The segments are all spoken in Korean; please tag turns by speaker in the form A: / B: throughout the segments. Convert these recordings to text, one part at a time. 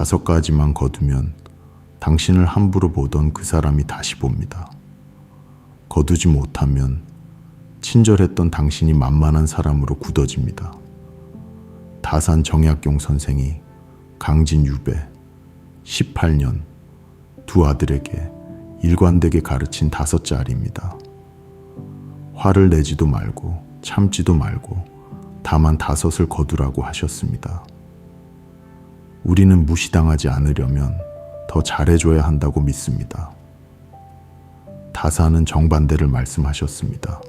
A: 5가지만 거두면 당신을 함부로 보던 그 사람이 다시 봅니다. 거두지 못하면 친절했던 당신이 만만한 사람으로 굳어집니다. 다산 정약용 선생이 강진 유배 18년 두 아들에게 일관되게 가르친 5자리입니다. 화를 내지도 말고 참지도 말고 다만 5을 거두라고 하셨습니다. 우리는 무시당하지 않으려면 더 잘해줘야 한다고 믿습니다. 다산은 정반대를 말씀하셨습니다.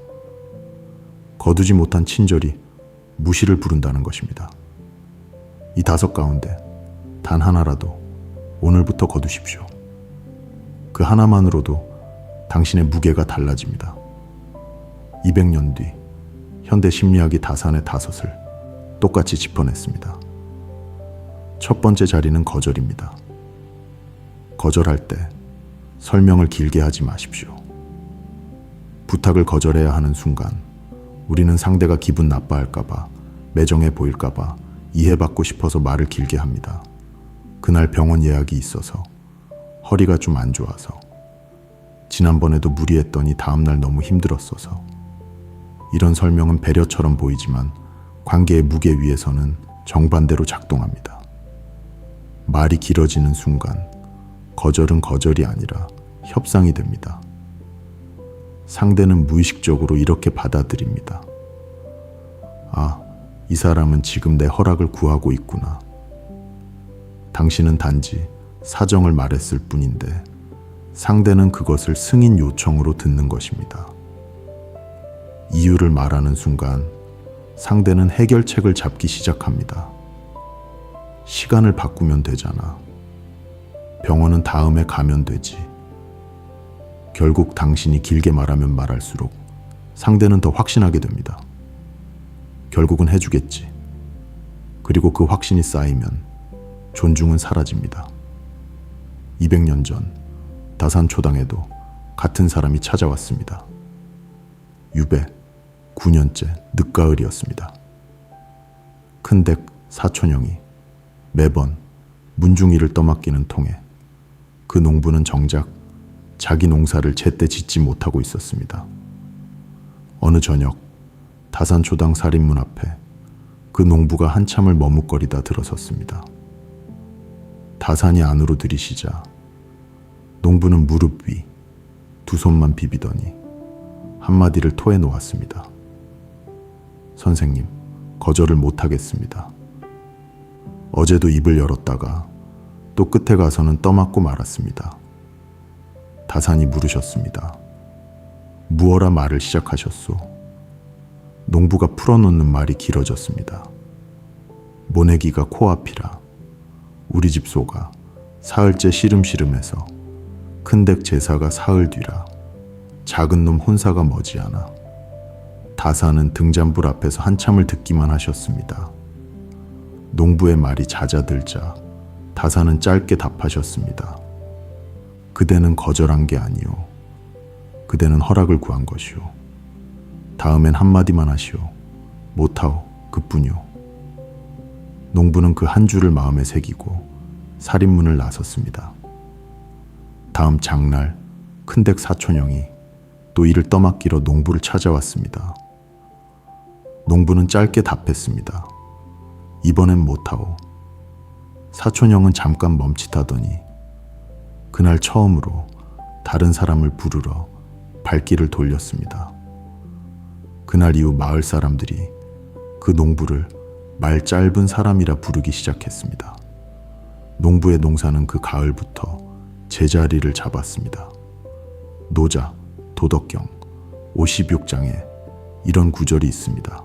A: 거두지 못한 친절이 무시를 부른다는 것입니다. 이 5 가운데 단 하나라도 오늘부터 거두십시오. 그 하나만으로도 당신의 무게가 달라집니다. 200년 뒤 현대 심리학이 다산의 5을 똑같이 짚어냈습니다. 첫 번째 자리는 거절입니다. 거절할 때 설명을 길게 하지 마십시오. 부탁을 거절해야 하는 순간 우리는 상대가 기분 나빠할까봐, 매정해 보일까봐 이해받고 싶어서 말을 길게 합니다. 그날 병원 예약이 있어서, 허리가 좀 안 좋아서, 지난번에도 무리했더니 다음날 너무 힘들었어서. 이런 설명은 배려처럼 보이지만 관계의 무게 위에서는 정반대로 작동합니다. 말이 길어지는 순간 거절은 거절이 아니라 협상이 됩니다. 상대는 무의식적으로 이렇게 받아들입니다. 아, 이 사람은 지금 내 허락을 구하고 있구나. 당신은 단지 사정을 말했을 뿐인데 상대는 그것을 승인 요청으로 듣는 것입니다. 이유를 말하는 순간 상대는 해결책을 잡기 시작합니다. 시간을 바꾸면 되잖아. 병원은 다음에 가면 되지. 결국 당신이 길게 말하면 말할수록 상대는 더 확신하게 됩니다. 결국은 해주겠지. 그리고 그 확신이 쌓이면 존중은 사라집니다. 200년 전 다산초당에도 같은 사람이 찾아왔습니다. 유배 9년째 늦가을이었습니다. 큰댁 사촌형이 매번 문중이를 떠맡기는 통에 그 농부는 정작 자기 농사를 제때 짓지 못하고 있었습니다. 어느 저녁 다산초당 살인문 앞에 그 농부가 한참을 머뭇거리다 들어섰습니다. 다산이 안으로 들이시자 농부는 무릎 위 2손만 비비더니 한마디를 토해 놓았습니다. 선생님, 거절을 못하겠습니다. 어제도 입을 열었다가 또 끝에 가서는 떠맡고 말았습니다. 다산이 물으셨습니다. 무어라 말을 시작하셨소? 농부가 풀어놓는 말이 길어졌습니다. 모내기가 코앞이라 우리 집 소가 사흘째 시름시름해서 큰댁 제사가 사흘 뒤라 작은 놈 혼사가 머지않아. 다산은 등잔불 앞에서 한참을 듣기만 하셨습니다. 농부의 말이 잦아들자 다산은 짧게 답하셨습니다. 그대는 거절한 게 아니오. 그대는 허락을 구한 것이오. 다음엔 한마디만 하시오. 못하오. 그뿐이오. 농부는 그 한 줄을 마음에 새기고 살인문을 나섰습니다. 다음 장날 큰댁 사촌형이 또 이를 떠맡기러 농부를 찾아왔습니다. 농부는 짧게 답했습니다. 이번엔 못하오. 사촌형은 잠깐 멈칫하더니 그날 처음으로 다른 사람을 부르러 발길을 돌렸습니다. 그날 이후 마을 사람들이 그 농부를 말 짧은 사람이라 부르기 시작했습니다. 농부의 농사는 그 가을부터 제자리를 잡았습니다. 노자, 도덕경, 56장에 이런 구절이 있습니다.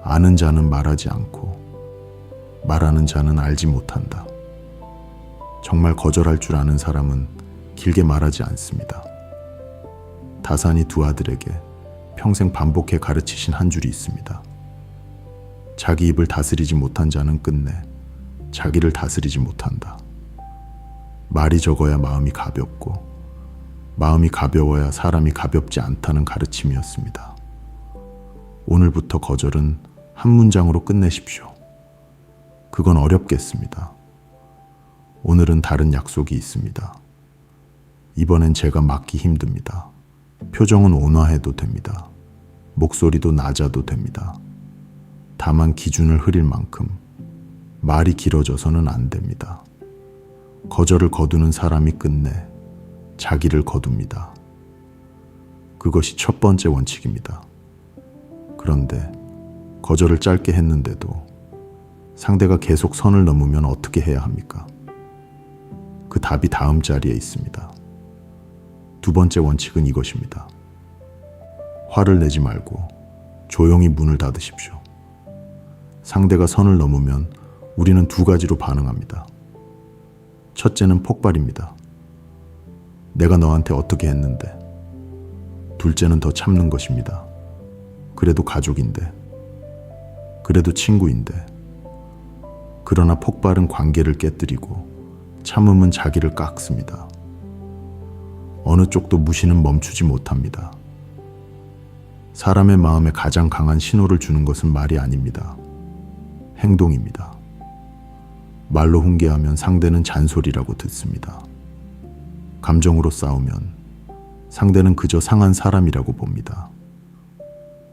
A: 아는 자는 말하지 않고 말하는 자는 알지 못한다. 정말 거절할 줄 아는 사람은 길게 말하지 않습니다. 다산이 두 아들에게 평생 반복해 가르치신 한 줄이 있습니다. 자기 입을 다스리지 못한 자는 끝내 자기를 다스리지 못한다. 말이 적어야 마음이 가볍고 마음이 가벼워야 사람이 가볍지 않다는 가르침이었습니다. 오늘부터 거절은 한 문장으로 끝내십시오. 그건 어렵겠습니다. 오늘은 다른 약속이 있습니다. 이번엔 제가 막기 힘듭니다. 표정은 온화해도 됩니다. 목소리도 낮아도 됩니다. 다만 기준을 흐릴 만큼 말이 길어져서는 안 됩니다. 거절을 거두는 사람이 끝내 자기를 거둡니다. 그것이 첫 번째 원칙입니다. 그런데 거절을 짧게 했는데도 상대가 계속 선을 넘으면 어떻게 해야 합니까? 그 답이 다음 자리에 있습니다. 두 번째 원칙은 이것입니다. 화를 내지 말고 조용히 문을 닫으십시오. 상대가 선을 넘으면 우리는 두 가지로 반응합니다. 첫째는 폭발입니다. 내가 너한테 어떻게 했는데. 둘째는 더 참는 것입니다. 그래도 가족인데. 그래도 친구인데. 그러나 폭발은 관계를 깨뜨리고 참음은 자기를 깎습니다. 어느 쪽도 무시는 멈추지 못합니다. 사람의 마음에 가장 강한 신호를 주는 것은 말이 아닙니다. 행동입니다. 말로 훈계하면 상대는 잔소리라고 듣습니다. 감정으로 싸우면 상대는 그저 상한 사람이라고 봅니다.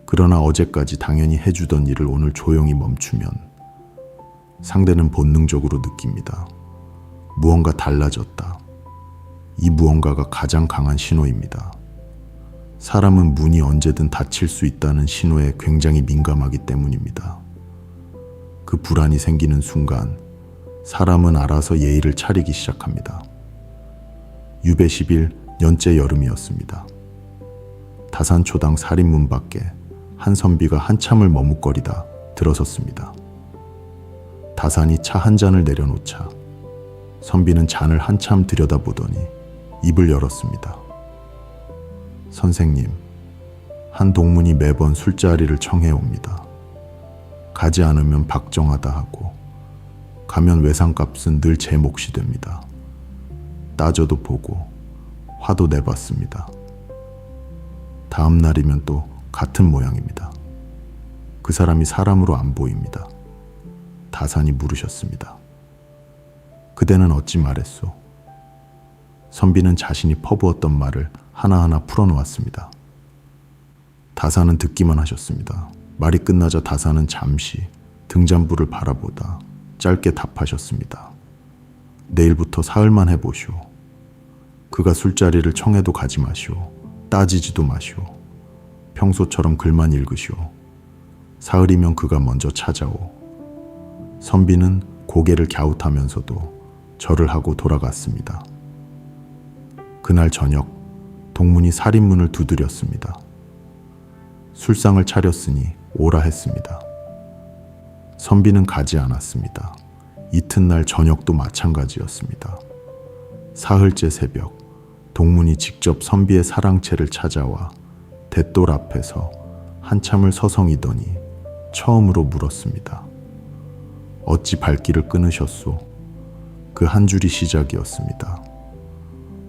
A: 그러나 어제까지 당연히 해주던 일을 오늘 조용히 멈추면 상대는 본능적으로 느낍니다. 무언가 달라졌다. 이 무언가가 가장 강한 신호입니다. 사람은 문이 언제든 닫힐 수 있다는 신호에 굉장히 민감하기 때문입니다. 그 불안이 생기는 순간 사람은 알아서 예의를 차리기 시작합니다. 유배 10일 연째 여름이었습니다. 다산초당 사립문 밖에 한 선비가 한참을 머뭇거리다 들어섰습니다. 다산이 차 한 잔을 내려놓자 선비는 잔을 한참 들여다보더니 입을 열었습니다. 선생님, 한 동문이 매번 술자리를 청해옵니다. 가지 않으면 박정하다 하고 가면 외상값은 늘 제 몫이 됩니다. 따져도 보고 화도 내봤습니다. 다음 날이면 또 같은 모양입니다. 그 사람이 사람으로 안 보입니다. 다산이 물으셨습니다. 그대는 어찌 말했소? 선비는 자신이 퍼부었던 말을 하나하나 풀어놓았습니다. 다산은 듣기만 하셨습니다. 말이 끝나자 다산은 잠시 등잔불을 바라보다 짧게 답하셨습니다. 내일부터 사흘만 해보시오. 그가 술자리를 청해도 가지 마시오. 따지지도 마시오. 평소처럼 글만 읽으시오. 사흘이면 그가 먼저 찾아오. 선비는 고개를 갸웃하면서도 절을 하고 돌아갔습니다. 그날 저녁 동문이 살인문을 두드렸습니다. 술상을 차렸으니 오라 했습니다. 선비는 가지 않았습니다. 이튿날 저녁도 마찬가지였습니다. 사흘째 새벽 동문이 직접 선비의 사랑채를 찾아와 돛돌 앞에서 한참을 서성이더니 처음으로 물었습니다. 어찌 발길을 끊으셨소? 그 한 줄이 시작이었습니다.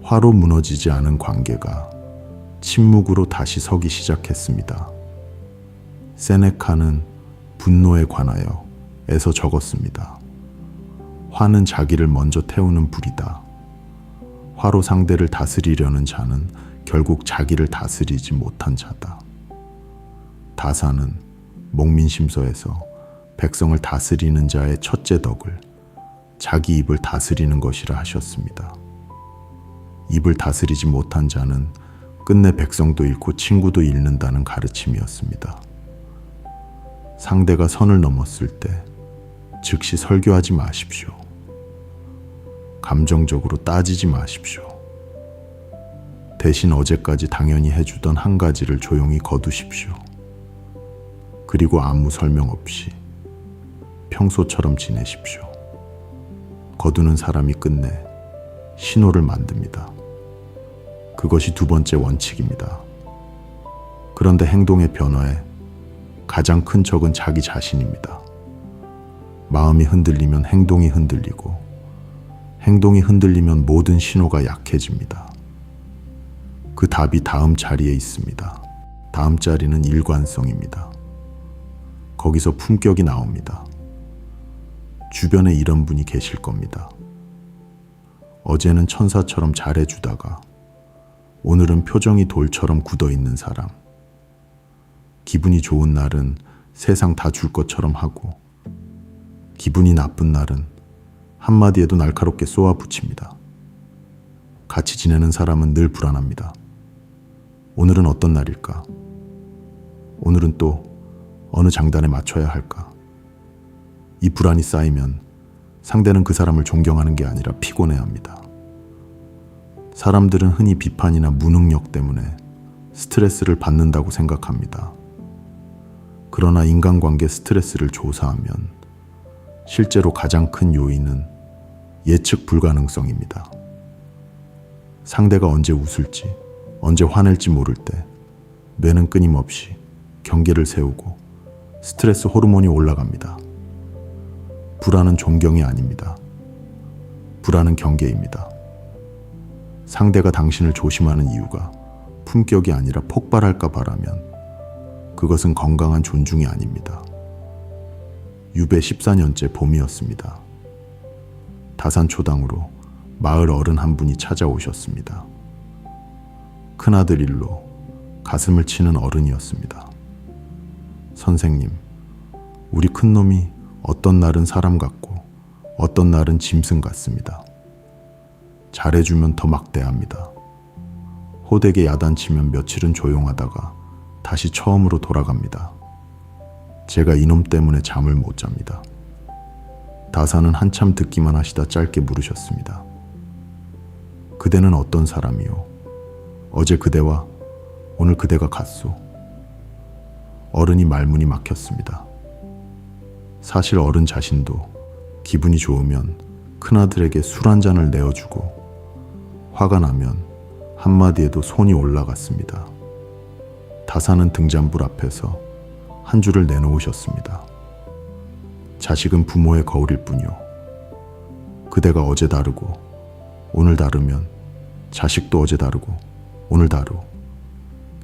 A: 화로 무너지지 않은 관계가 침묵으로 다시 서기 시작했습니다. 세네카는 분노에 관하여 애서 적었습니다. 화는 자기를 먼저 태우는 불이다. 화로 상대를 다스리려는 자는 결국 자기를 다스리지 못한 자다. 다산은 목민심서에서 백성을 다스리는 자의 첫째 덕을 자기 입을 다스리는 것이라 하셨습니다. 입을 다스리지 못한 자는 끝내 백성도 잃고 친구도 잃는다는 가르침이었습니다. 상대가 선을 넘었을 때 즉시 설교하지 마십시오. 감정적으로 따지지 마십시오. 대신 어제까지 당연히 해주던 한 가지를 조용히 거두십시오. 그리고 아무 설명 없이 평소처럼 지내십시오. 거두는 사람이 끝내 신호를 만듭니다. 그것이 두 번째 원칙입니다. 그런데 행동의 변화에 가장 큰 적은 자기 자신입니다. 마음이 흔들리면 행동이 흔들리고 행동이 흔들리면 모든 신호가 약해집니다. 그 답이 다음 자리에 있습니다. 다음 자리는 일관성입니다. 거기서 품격이 나옵니다. 주변에 이런 분이 계실 겁니다. 어제는 천사처럼 잘해주다가 오늘은 표정이 돌처럼 굳어있는 사람. 기분이 좋은 날은 세상 다 줄 것처럼 하고 기분이 나쁜 날은 한마디에도 날카롭게 쏘아붙입니다. 같이 지내는 사람은 늘 불안합니다. 오늘은 어떤 날일까? 오늘은 또 어느 장단에 맞춰야 할까? 이 불안이 쌓이면 상대는 그 사람을 존경하는 게 아니라 피곤해합니다. 사람들은 흔히 비판이나 무능력 때문에 스트레스를 받는다고 생각합니다. 그러나 인간관계 스트레스를 조사하면 실제로 가장 큰 요인은 예측 불가능성입니다. 상대가 언제 웃을지, 언제 화낼지 모를 때 뇌는 끊임없이 경계를 세우고 스트레스 호르몬이 올라갑니다. 불안은 존경이 아닙니다. 불안은 경계입니다. 상대가 당신을 조심하는 이유가 품격이 아니라 폭발할까 바라면 그것은 건강한 존중이 아닙니다. 유배 14년째 봄이었습니다. 다산초당으로 마을 어른 한 분이 찾아오셨습니다. 큰아들 일로 가슴을 치는 어른이었습니다. 선생님, 우리 큰놈이 어떤 날은 사람 같고 어떤 날은 짐승 같습니다. 잘해주면 더 막대합니다. 호되게 야단치면 며칠은 조용하다가 다시 처음으로 돌아갑니다. 제가 이놈 때문에 잠을 못 잡니다. 다사는 한참 듣기만 하시다 짧게 물으셨습니다. 그대는 어떤 사람이요? 어제 그대와 오늘 그대가 같소? 어른이 말문이 막혔습니다. 사실 어른 자신도 기분이 좋으면 큰아들에게 술 한 잔을 내어주고 화가 나면 한마디에도 손이 올라갔습니다. 다사는 등잔불 앞에서 한 줄을 내놓으셨습니다. 자식은 부모의 거울일 뿐이요. 그대가 어제 다르고 오늘 다르면 자식도 어제 다르고 오늘 다르.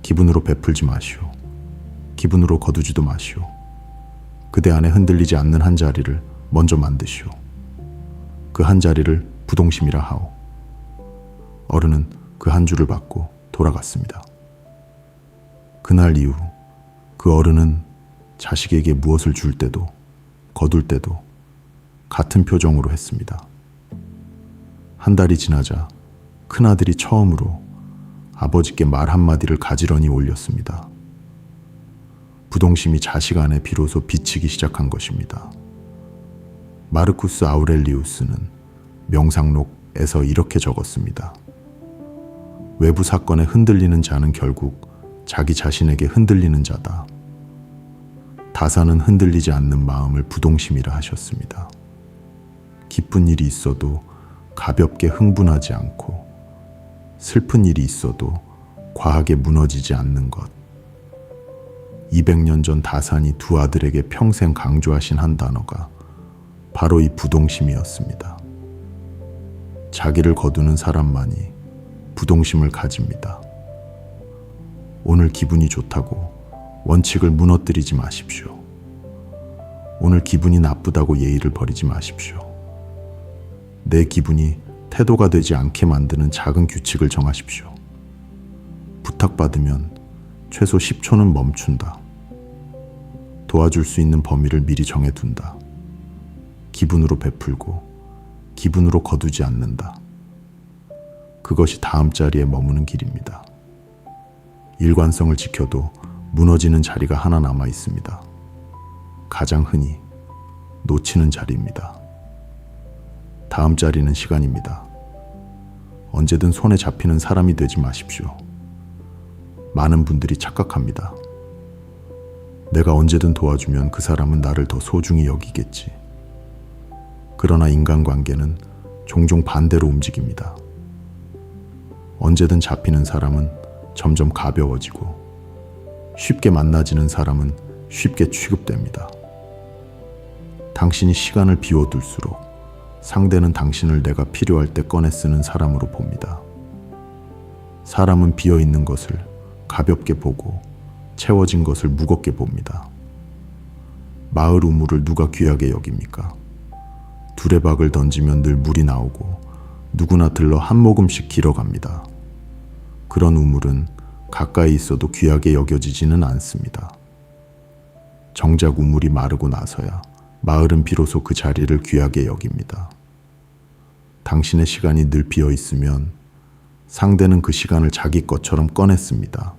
A: 기분으로 베풀지 마시오. 기분으로 거두지도 마시오. 그대 안에 흔들리지 않는 한 자리를 먼저 만드시오. 그 한 자리를 부동심이라 하오. 어른은 그 한 줄을 받고 돌아갔습니다. 그날 이후 그 어른은 자식에게 무엇을 줄 때도 거둘 때도 같은 표정으로 했습니다. 한 달이 지나자 큰아들이 처음으로 아버지께 말 한마디를 가지런히 올렸습니다. 부동심이 자식 안에 비로소 비치기 시작한 것입니다. 마르쿠스 아우렐리우스는 명상록에서 이렇게 적었습니다. 외부 사건에 흔들리는 자는 결국 자기 자신에게 흔들리는 자다. 다사는 흔들리지 않는 마음을 부동심이라 하셨습니다. 기쁜 일이 있어도 가볍게 흥분하지 않고 슬픈 일이 있어도 과하게 무너지지 않는 것. 200년 전 다산이 두 아들에게 평생 강조하신 한 단어가 바로 이 부동심이었습니다. 자기를 거두는 사람만이 부동심을 가집니다. 오늘 기분이 좋다고 원칙을 무너뜨리지 마십시오. 오늘 기분이 나쁘다고 예의를 버리지 마십시오. 내 기분이 태도가 되지 않게 만드는 작은 규칙을 정하십시오. 부탁받으면 최소 10초는 멈춘다. 도와줄 수 있는 범위를 미리 정해둔다. 기분으로 베풀고 기분으로 거두지 않는다. 그것이 다음 자리에 머무는 길입니다. 일관성을 지켜도 무너지는 자리가 하나 남아 있습니다. 가장 흔히 놓치는 자리입니다. 다음 자리는 시간입니다. 언제든 손에 잡히는 사람이 되지 마십시오. 많은 분들이 착각합니다. 내가 언제든 도와주면 그 사람은 나를 더 소중히 여기겠지. 그러나 인간관계는 종종 반대로 움직입니다. 언제든 잡히는 사람은 점점 가벼워지고 쉽게 만나지는 사람은 쉽게 취급됩니다. 당신이 시간을 비워둘수록 상대는 당신을 내가 필요할 때 꺼내 쓰는 사람으로 봅니다. 사람은 비어있는 것을 가볍게 보고 채워진 것을 무겁게 봅니다. 마을 우물을 누가 귀하게 여깁니까? 두레박을 던지면 늘 물이 나오고 누구나 들러 한 모금씩 길어갑니다. 그런 우물은 가까이 있어도 귀하게 여겨지지는 않습니다. 정작 우물이 마르고 나서야 마을은 비로소 그 자리를 귀하게 여깁니다. 당신의 시간이 늘 비어 있으면 상대는 그 시간을 자기 것처럼 꺼냈습니다.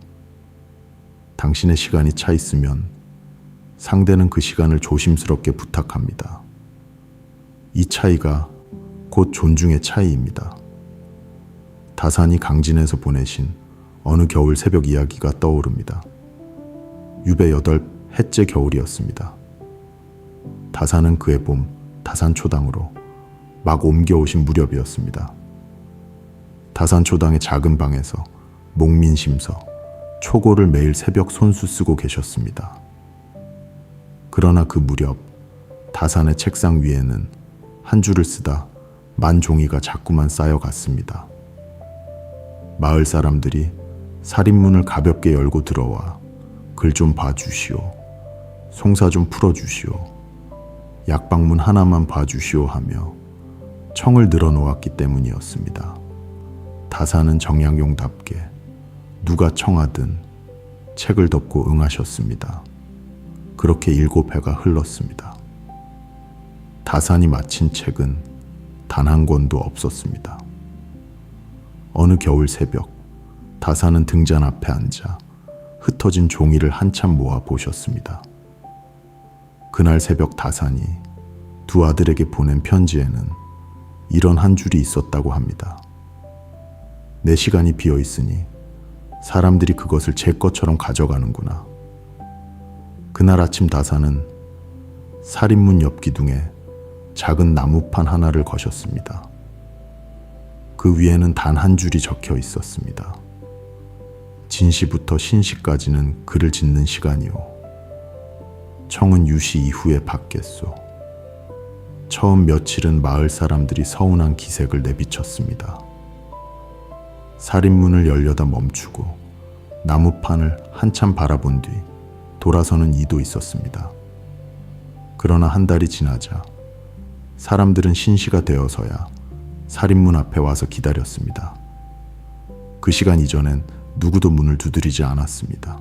A: 당신의 시간이 차 있으면 상대는 그 시간을 조심스럽게 부탁합니다. 이 차이가 곧 존중의 차이입니다. 다산이 강진에서 보내신 어느 겨울 새벽 이야기가 떠오릅니다. 유배 8해째 겨울이었습니다. 다산은 그해 봄 다산초당으로 막 옮겨오신 무렵이었습니다. 다산초당의 작은 방에서 목민심서, 초고를 매일 새벽 손수 쓰고 계셨습니다. 그러나 그 무렵 다산의 책상 위에는 한 줄을 쓰다 만 종이가 자꾸만 쌓여갔습니다. 마을 사람들이 살인문을 가볍게 열고 들어와 글 좀 봐주시오, 송사 좀 풀어주시오, 약방문 하나만 봐주시오 하며 청을 늘어놓았기 때문이었습니다. 다산은 정약용답게 누가 청하든 책을 덮고 응하셨습니다. 그렇게 7해가 흘렀습니다. 다산이 마친 책은 단 한 권도 없었습니다. 어느 겨울 새벽, 다산은 등잔 앞에 앉아 흩어진 종이를 한참 모아 보셨습니다. 그날 새벽 다산이 두 아들에게 보낸 편지에는 이런 한 줄이 있었다고 합니다. 내 시간이 비어 있으니 사람들이 그것을 제 것처럼 가져가는구나. 그날 아침 다산은 살인문 옆 기둥에 작은 나무판 하나를 거셨습니다. 그 위에는 단 한 줄이 적혀 있었습니다. 진시부터 신시까지는 글을 짓는 시간이오. 청은 유시 이후에 받겠소. 처음 며칠은 마을 사람들이 서운한 기색을 내비쳤습니다. 살인문을 열려다 멈추고 나무판을 한참 바라본 뒤 돌아서는 이도 있었습니다. 그러나 한 달이 지나자 사람들은 신시가 되어서야 살인문 앞에 와서 기다렸습니다. 그 시간 이전엔 누구도 문을 두드리지 않았습니다.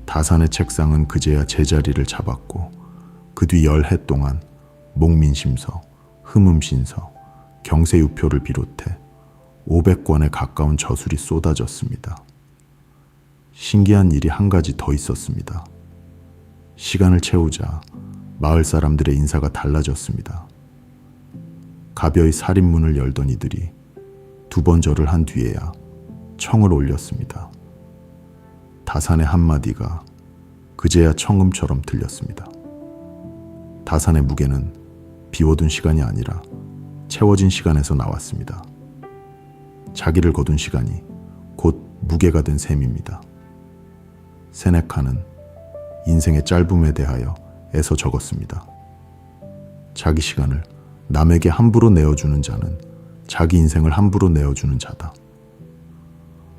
A: 다산의 책상은 그제야 제자리를 잡았고 그 뒤 10해 동안 목민심서, 흠음신서, 경세유표를 비롯해 500권에 가까운 저술이 쏟아졌습니다. 신기한 일이 한 가지 더 있었습니다. 시간을 채우자 마을 사람들의 인사가 달라졌습니다. 가벼이 살인문을 열던 이들이 2번 절을 한 뒤에야 청을 올렸습니다. 다산의 한마디가 그제야 청음처럼 들렸습니다. 다산의 무게는 비워둔 시간이 아니라 채워진 시간에서 나왔습니다. 자기를 거둔 시간이 곧 무게가 된 셈입니다. 세네카는 인생의 짧음에 대하여 애써 적었습니다. 자기 시간을 남에게 함부로 내어주는 자는 자기 인생을 함부로 내어주는 자다.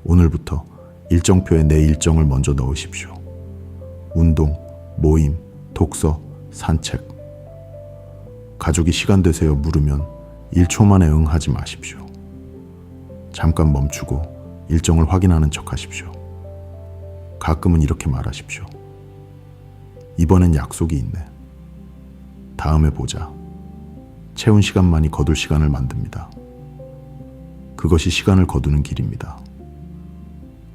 A: 오늘부터 일정표에 내 일정을 먼저 넣으십시오. 운동, 모임, 독서, 산책. 가족이 시간 되세요 물으면 1초 만에 응하지 마십시오. 잠깐 멈추고 일정을 확인하는 척 하십시오. 가끔은 이렇게 말하십시오. 이번엔 약속이 있네. 다음에 보자. 채운 시간만이 거둘 시간을 만듭니다. 그것이 시간을 거두는 길입니다.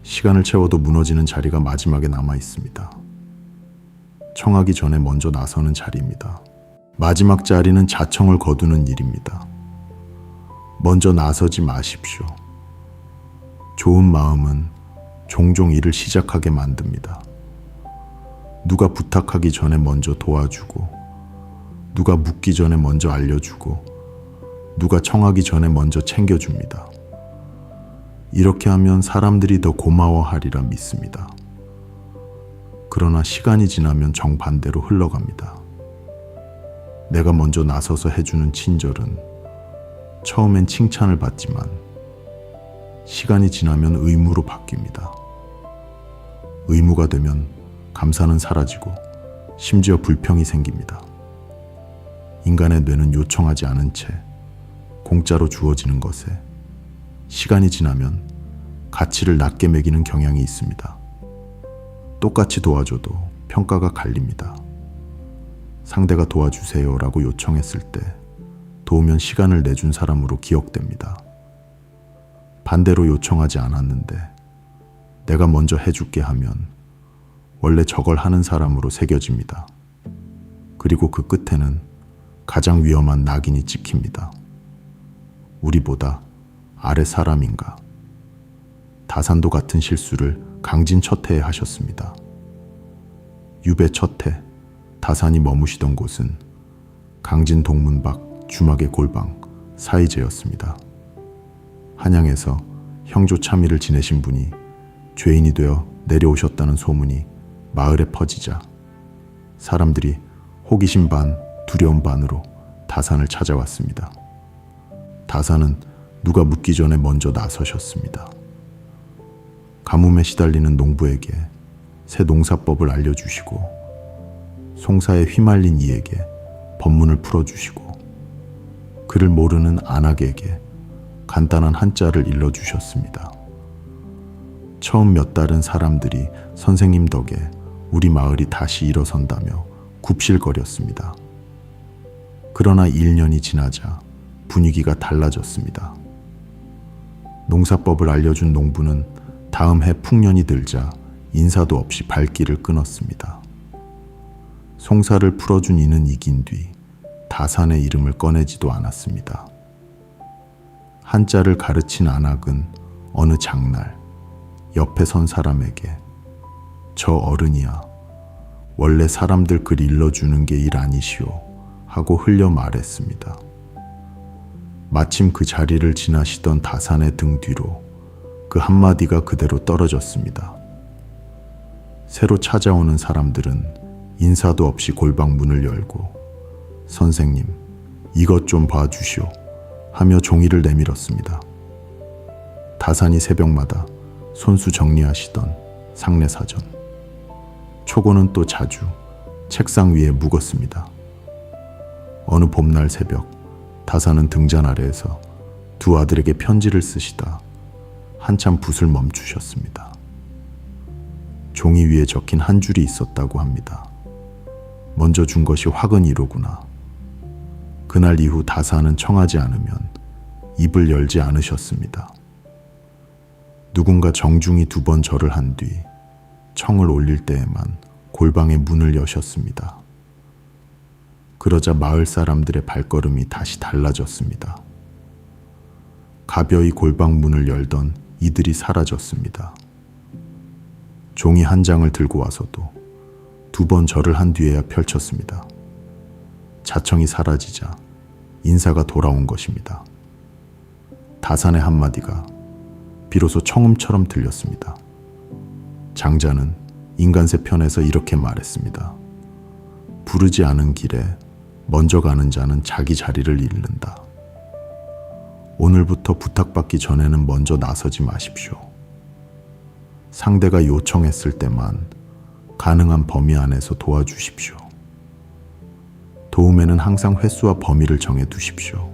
A: 시간을 채워도 무너지는 자리가 마지막에 남아 있습니다. 청하기 전에 먼저 나서는 자리입니다. 마지막 자리는 자청을 거두는 일입니다. 먼저 나서지 마십시오. 좋은 마음은 종종 일을 시작하게 만듭니다. 누가 부탁하기 전에 먼저 도와주고, 누가 묻기 전에 먼저 알려주고, 누가 청하기 전에 먼저 챙겨줍니다. 이렇게 하면 사람들이 더 고마워하리라 믿습니다. 그러나 시간이 지나면 정반대로 흘러갑니다. 내가 먼저 나서서 해주는 친절은 처음엔 칭찬을 받지만 시간이 지나면 의무로 바뀝니다. 의무가 되면 감사는 사라지고 심지어 불평이 생깁니다. 인간의 뇌는 요청하지 않은 채 공짜로 주어지는 것에 시간이 지나면 가치를 낮게 매기는 경향이 있습니다. 똑같이 도와줘도 평가가 갈립니다. 상대가 도와주세요라고 요청했을 때 도우면 시간을 내준 사람으로 기억됩니다. 반대로 요청하지 않았는데 내가 먼저 해줄게 하면 원래 저걸 하는 사람으로 새겨집니다. 그리고 그 끝에는 가장 위험한 낙인이 찍힙니다. 우리보다 아래 사람인가. 다산도 같은 실수를 강진 첫해에 하셨습니다. 유배 첫해 다산이 머무시던 곳은 강진 동문 밖 주막의 골방 사이제였습니다. 한양에서 형조 참의를 지내신 분이 죄인이 되어 내려오셨다는 소문이 마을에 퍼지자 사람들이 호기심 반 두려움 반으로 다산을 찾아왔습니다. 다산은 누가 묻기 전에 먼저 나서셨습니다. 가뭄에 시달리는 농부에게 새 농사법을 알려주시고 송사에 휘말린 이에게 법문을 풀어주시고 그를 모르는 안악에게 간단한 한자를 일러주셨습니다. 처음 몇 달은 사람들이 선생님 덕에 우리 마을이 다시 일어선다며 굽실거렸습니다. 그러나 1년이 지나자 분위기가 달라졌습니다. 농사법을 알려준 농부는 다음 해 풍년이 들자 인사도 없이 발길을 끊었습니다. 송사를 풀어준 이는 이긴 뒤 다산의 이름을 꺼내지도 않았습니다. 한자를 가르친 안악은 어느 장날 옆에 선 사람에게 저 어른이야 원래 사람들 글 일러주는 게 일 아니시오 하고 흘려 말했습니다. 마침 그 자리를 지나시던 다산의 등 뒤로 그 한마디가 그대로 떨어졌습니다. 새로 찾아오는 사람들은 인사도 없이 골방 문을 열고 선생님 이것 좀 봐주시오 하며 종이를 내밀었습니다. 다산이 새벽마다 손수 정리하시던 상례사전. 초고는 또 자주 책상 위에 묵었습니다. 어느 봄날 새벽 다산은 등잔 아래에서 두 아들에게 편지를 쓰시다 한참 붓을 멈추셨습니다. 종이 위에 적힌 한 줄이 있었다고 합니다. 먼저 준 것이 화근이로구나. 그날 이후 다산은 청하지 않으면 입을 열지 않으셨습니다. 누군가 정중히 2번 절을 한 뒤 청을 올릴 때에만 골방의 문을 여셨습니다. 그러자 마을 사람들의 발걸음이 다시 달라졌습니다. 가벼이 골방 문을 열던 이들이 사라졌습니다. 종이 한 장을 들고 와서도 2번 절을 한 뒤에야 펼쳤습니다. 자청이 사라지자 인사가 돌아온 것입니다. 다산의 한마디가 비로소 청음처럼 들렸습니다. 장자는 인간세 편에서 이렇게 말했습니다. 부르지 않은 길에 먼저 가는 자는 자기 자리를 잃는다. 오늘부터 부탁받기 전에는 먼저 나서지 마십시오. 상대가 요청했을 때만 가능한 범위 안에서 도와주십시오. 도움에는 항상 횟수와 범위를 정해 두십시오.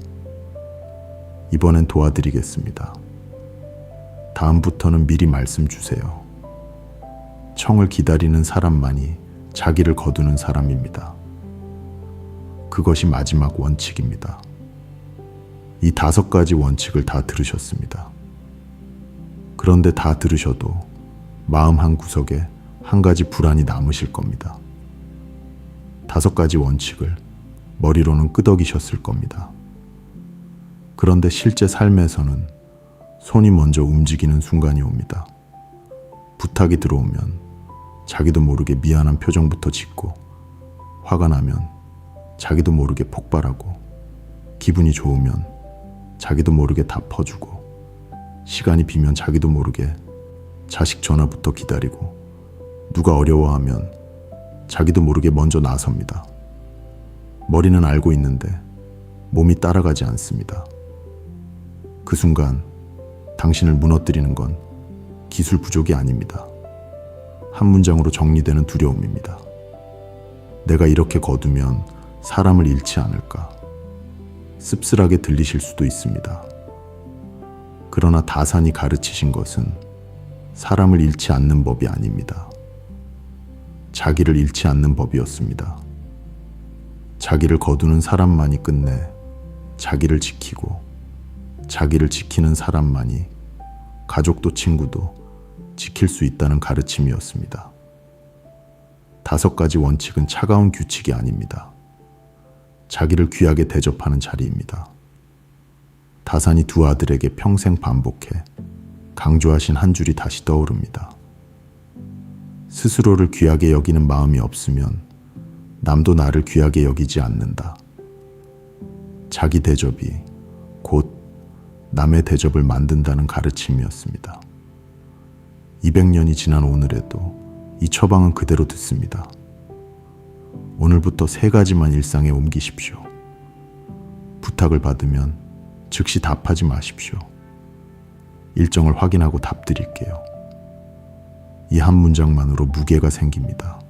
A: 이번엔 도와드리겠습니다. 다음부터는 미리 말씀 주세요. 청을 기다리는 사람만이 자기를 거두는 사람입니다. 그것이 마지막 원칙입니다. 이 5가지 원칙을 다 들으셨습니다. 그런데 다 들으셔도 마음 한 구석에 한 가지 불안이 남으실 겁니다. 5가지 원칙을 머리로는 끄덕이셨을 겁니다. 그런데 실제 삶에서는 손이 먼저 움직이는 순간이 옵니다. 부탁이 들어오면 자기도 모르게 미안한 표정부터 짓고 화가 나면 자기도 모르게 폭발하고 기분이 좋으면 자기도 모르게 다 퍼주고 시간이 비면 자기도 모르게 자식 전화부터 기다리고 누가 어려워하면 자기도 모르게 먼저 나섭니다. 머리는 알고 있는데 몸이 따라가지 않습니다. 그 순간 당신을 무너뜨리는 건 기술 부족이 아닙니다. 한 문장으로 정리되는 두려움입니다. 내가 이렇게 거두면 사람을 잃지 않을까? 씁쓸하게 들리실 수도 있습니다. 그러나 다산이 가르치신 것은 사람을 잃지 않는 법이 아닙니다. 자기를 잃지 않는 법이었습니다. 자기를 거두는 사람만이 끝내 자기를 지키고, 자기를 지키는 사람만이 가족도 친구도 지킬 수 있다는 가르침이었습니다. 5가지 원칙은 차가운 규칙이 아닙니다. 자기를 귀하게 대접하는 자리입니다. 다산이 두 아들에게 평생 반복해 강조하신 한 줄이 다시 떠오릅니다. 스스로를 귀하게 여기는 마음이 없으면 남도 나를 귀하게 여기지 않는다. 자기 대접이 곧 남의 대접을 만든다는 가르침이었습니다. 200년이 지난 오늘에도 이 처방은 그대로 듣습니다. 오늘부터 3가지만 일상에 옮기십시오. 부탁을 받으면 즉시 답하지 마십시오. 일정을 확인하고 답드릴게요. 이 한 문장만으로 무게가 생깁니다.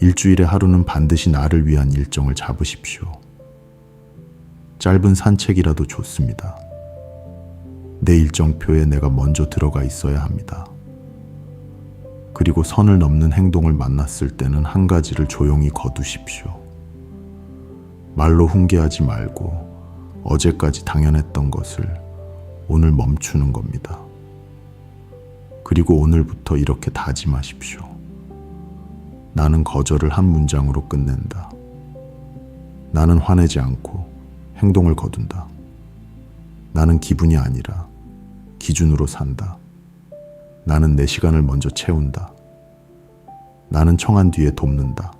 A: 일주일의 하루는 반드시 나를 위한 일정을 잡으십시오. 짧은 산책이라도 좋습니다. 내 일정표에 내가 먼저 들어가 있어야 합니다. 그리고 선을 넘는 행동을 만났을 때는 한 가지를 조용히 거두십시오. 말로 훈계하지 말고 어제까지 당연했던 것을 오늘 멈추는 겁니다. 그리고 오늘부터 이렇게 다짐하십시오. 나는 거절을 한 문장으로 끝낸다. 나는 화내지 않고 행동을 거둔다. 나는 기분이 아니라 기준으로 산다. 나는 내 시간을 먼저 채운다. 나는 청한 뒤에 돕는다.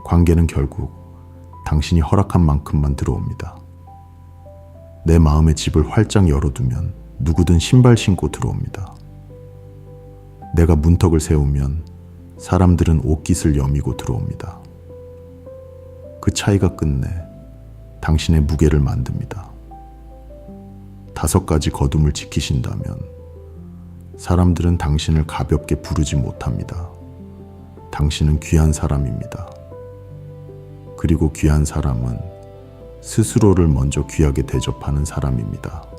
A: 관계는 결국 당신이 허락한 만큼만 들어옵니다. 내 마음의 집을 활짝 열어두면 누구든 신발 신고 들어옵니다. 내가 문턱을 세우면 사람들은 옷깃을 여미고 들어옵니다. 그 차이가 끝내 당신의 무게를 만듭니다. 5가지 거둠을 지키신다면 사람들은 당신을 가볍게 부르지 못합니다. 당신은 귀한 사람입니다. 그리고 귀한 사람은 스스로를 먼저 귀하게 대접하는 사람입니다.